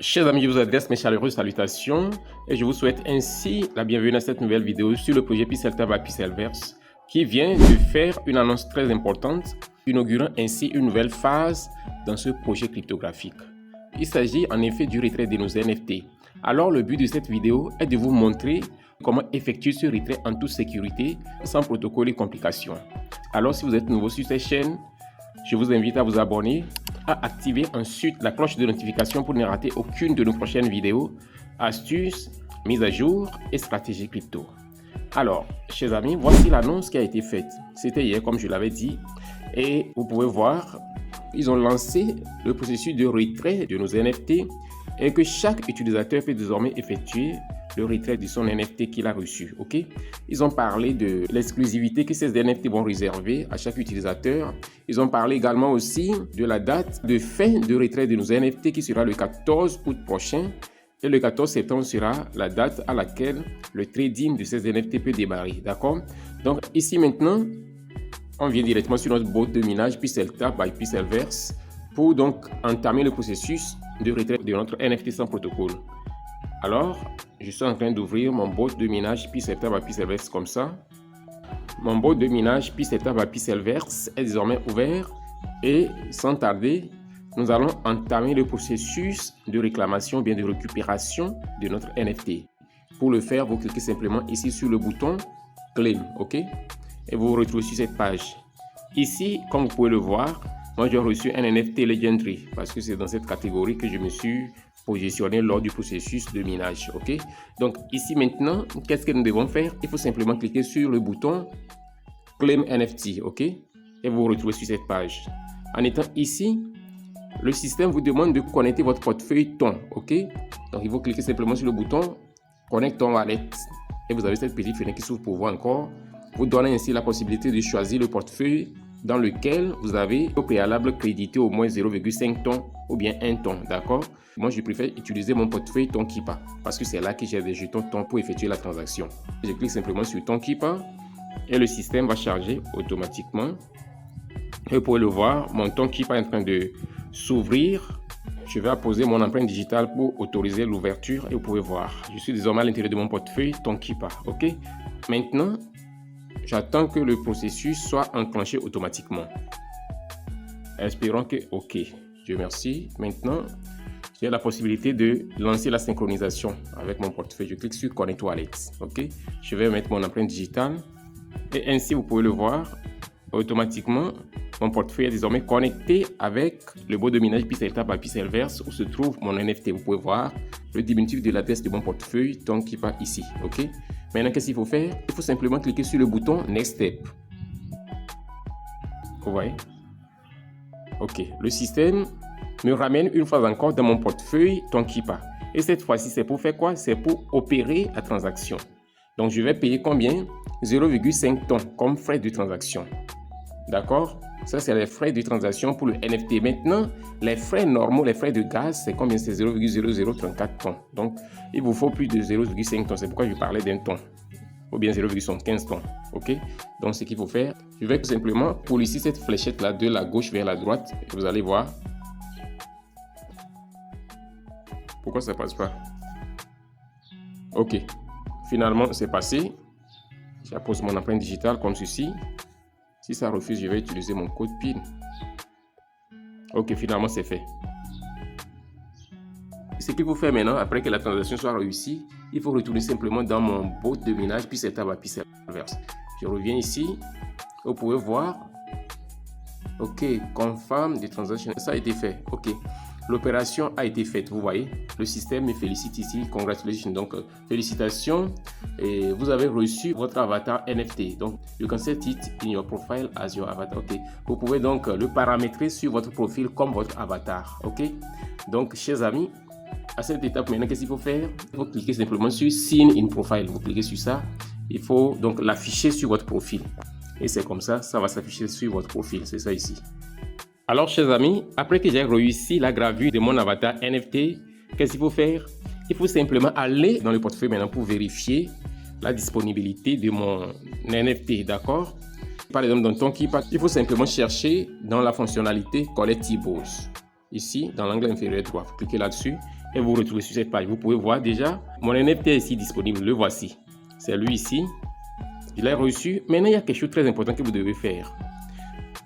Chers amis, je vous adresse mes chaleureuses salutations et je vous souhaite ainsi la bienvenue à cette nouvelle vidéo sur le projet Pixeltab by Pixelverse qui vient de faire une annonce très importante, inaugurant ainsi une nouvelle phase dans ce projet cryptographique. Il s'agit en effet du retrait de nos NFT. Alors le but de cette vidéo est de vous montrer comment effectuer ce retrait en toute sécurité, sans protocole et complications. Alors si vous êtes nouveau sur cette chaîne, je vous invite à vous abonner, à activer ensuite la cloche de notification pour ne rater aucune de nos prochaines vidéos, astuces, mises à jour et stratégies crypto. Alors, chers amis, voici l'annonce qui a été faite. C'était hier, comme je l'avais dit, et vous pouvez voir, ils ont lancé le processus de retrait de nos NFT et que chaque utilisateur peut désormais effectuer le retrait de son NFT qu'il a reçu. Ok, ils ont parlé de l'exclusivité que ces NFT vont réserver à chaque utilisateur. Ils ont parlé également aussi de la date de fin de retrait de nos NFT qui sera le 14 août prochain. Et le 14 septembre sera la date à laquelle le trading de ces NFT peut démarrer. D'accord? Donc ici maintenant, on vient directement sur notre bot de minage Pixeltab by Pixelverse pour donc entamer le processus de retrait de notre NFT sans protocole. Alors, je suis en train d'ouvrir mon bot de minage Pixeltab by Pixelverse comme ça. Mon bot de minage Pixeltab by Pixelverse est désormais ouvert et sans tarder, nous allons entamer le processus de réclamation, bien de récupération de notre NFT. Pour le faire, vous cliquez simplement ici sur le bouton Claim, ok? Et vous vous retrouvez sur cette page. Ici, comme vous pouvez le voir, moi j'ai reçu un NFT Legendary parce que c'est dans cette catégorie que je me suis positionné lors du processus de minage, ok? Donc ici maintenant, qu'est-ce que nous devons faire? Il faut simplement cliquer sur le bouton Claim NFT, ok? Et vous vous retrouvez sur cette page. En étant ici, le système vous demande de connecter votre portefeuille TON, ok? Donc il faut cliquer simplement sur le bouton Connect ton wallet et vous avez cette petite fenêtre qui s'ouvre pour vous encore. Vous donnez ainsi la possibilité de choisir le portefeuille dans lequel vous avez au préalable crédité au moins 0,5 ton ou bien 1 ton, d'accord? Moi, je préfère utiliser mon portefeuille Tonkeeper parce que c'est là que j'ai des jetons TON pour effectuer la transaction. Je clique simplement sur Tonkeeper et le système va charger automatiquement. Et vous pouvez le voir, mon Tonkeeper est en train de s'ouvrir. Je vais apposer mon empreinte digitale pour autoriser l'ouverture et vous pouvez voir, je suis désormais à l'intérieur de mon portefeuille Tonkeeper, ok? Maintenant, j'attends que le processus soit enclenché automatiquement. Espérons que OK. Dieu merci. Maintenant, j'ai la possibilité de lancer la synchronisation avec mon portefeuille. Je clique sur Connect Wallet. OK. Je vais mettre mon empreinte digitale. Et ainsi, vous pouvez le voir, automatiquement, mon portefeuille est désormais connecté avec le bot de minage Pixeltab by Pixelverse où se trouve mon NFT. Vous pouvez voir le diminutif de l'adresse de mon portefeuille, Tonkeeper ici. OK. Maintenant, qu'est-ce qu'il faut faire? Il faut simplement cliquer sur le bouton Next Step. Vous voyez? Ok. Le système me ramène une fois encore dans mon portefeuille Tonkeeper. Et cette fois-ci, c'est pour faire quoi? C'est pour opérer la transaction. Donc, je vais payer combien? 0,5 ton comme frais de transaction. D'accord? Ça, c'est les frais de transaction pour le NFT. Maintenant, les frais normaux, les frais de gaz, c'est combien? C'est 0,0034 tons. Donc, il vous faut plus de 0,5 tons. C'est pourquoi je parlais d'un ton. Ou bien 0,75 tons. OK? Donc, ce qu'il faut faire, je vais tout simplement polisser cette fléchette-là de la gauche vers la droite. Et vous allez voir. Pourquoi ça ne passe pas? OK. Finalement, c'est passé. J'appose mon empreinte digitale comme ceci. Si ça refuse, je vais utiliser mon code PIN. Ok, finalement, c'est fait. Ce qu'il faut faire maintenant, après que la transaction soit réussie, il faut retourner simplement dans mon bot de minage Pixeltab by Pixelverse. Je reviens ici. Vous pouvez voir. Ok, confirm the transaction. Ça a été fait. Ok. L'opération a été faite, vous voyez. Le système me félicite ici. Congratulations. Donc, félicitations. Et vous avez reçu votre avatar NFT. Donc, you can set it in your profile as your avatar. Ok. Vous pouvez donc le paramétrer sur votre profil comme votre avatar. Ok. Donc, chers amis, à cette étape maintenant, qu'est-ce qu'il faut faire? Il faut cliquer simplement sur Sign in Profile. Vous cliquez sur ça. Il faut donc l'afficher sur votre profil. Et c'est comme ça, ça va s'afficher sur votre profil. C'est ça ici. Alors, chers amis, après que j'ai réussi la gravure de mon avatar NFT, qu'est-ce qu'il faut faire? Il faut simplement aller dans le portefeuille maintenant pour vérifier la disponibilité de mon NFT, d'accord? Par exemple, dans Tonkeeper, il faut simplement chercher dans la fonctionnalité Collectibles. Ici, dans l'angle inférieur droit, vous cliquez là-dessus et vous retrouvez sur cette page. Vous pouvez voir déjà, mon NFT est ici disponible, le voici. C'est lui ici. Je l'ai reçu. Maintenant, il y a quelque chose de très important que vous devez faire.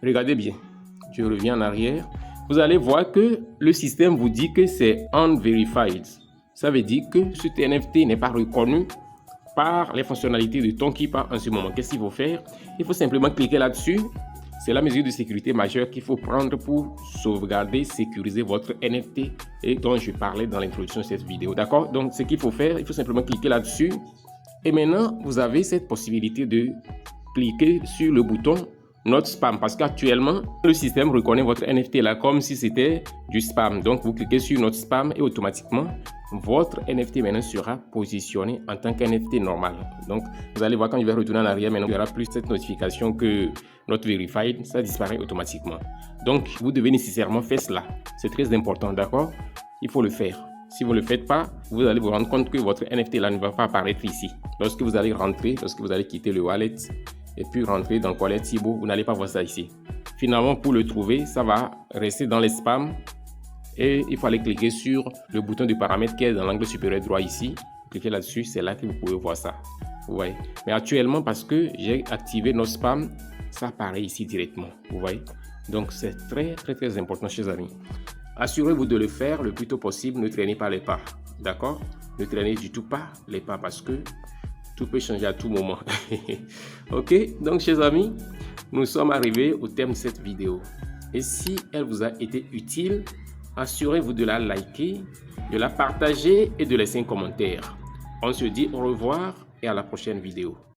Regardez bien. Je reviens en arrière. Vous allez voir que le système vous dit que c'est unverified. Ça veut dire que cet NFT n'est pas reconnu par les fonctionnalités de ton Keepa en ce moment. Qu'est-ce qu'il faut faire? Il faut simplement cliquer là-dessus. C'est la mesure de sécurité majeure qu'il faut prendre pour sauvegarder, sécuriser votre NFT et dont je parlais dans l'introduction de cette vidéo. D'accord? Donc, ce qu'il faut faire, il faut simplement cliquer là-dessus. Et maintenant, vous avez cette possibilité de cliquer sur le bouton Not Spam parce qu'actuellement, le système reconnaît votre NFT là comme si c'était du spam. Donc, vous cliquez sur Not Spam et automatiquement, votre NFT maintenant sera positionné en tant qu'NFT normal. Donc, vous allez voir quand je vais retourner en arrière, maintenant, il n'y aura plus cette notification que Not Verified, ça disparaît automatiquement. Donc, vous devez nécessairement faire cela. C'est très important, d'accord? Il faut le faire. Si vous ne le faites pas, vous allez vous rendre compte que votre NFT là ne va pas apparaître ici. Lorsque vous allez rentrer, lorsque vous allez quitter le wallet et puis rentrer dans le wallet Thibaut, vous n'allez pas voir ça ici. Finalement, pour le trouver, ça va rester dans les spams et il faut aller cliquer sur le bouton de paramètres qui est dans l'angle supérieur droit ici. Cliquez là-dessus, c'est là que vous pouvez voir ça. Vous voyez. Mais actuellement, parce que j'ai activé nos spams, ça apparaît ici directement. Vous voyez. Donc, c'est très important, chers amis. Assurez-vous de le faire le plus tôt possible. Ne traînez pas les pas. D'accord? Ne traînez du tout pas les pas parce que tout peut changer à tout moment. Ok? Donc, chers amis, nous sommes arrivés au terme de cette vidéo. Et si elle vous a été utile, assurez-vous de la liker, de la partager et de laisser un commentaire. On se dit au revoir et à la prochaine vidéo.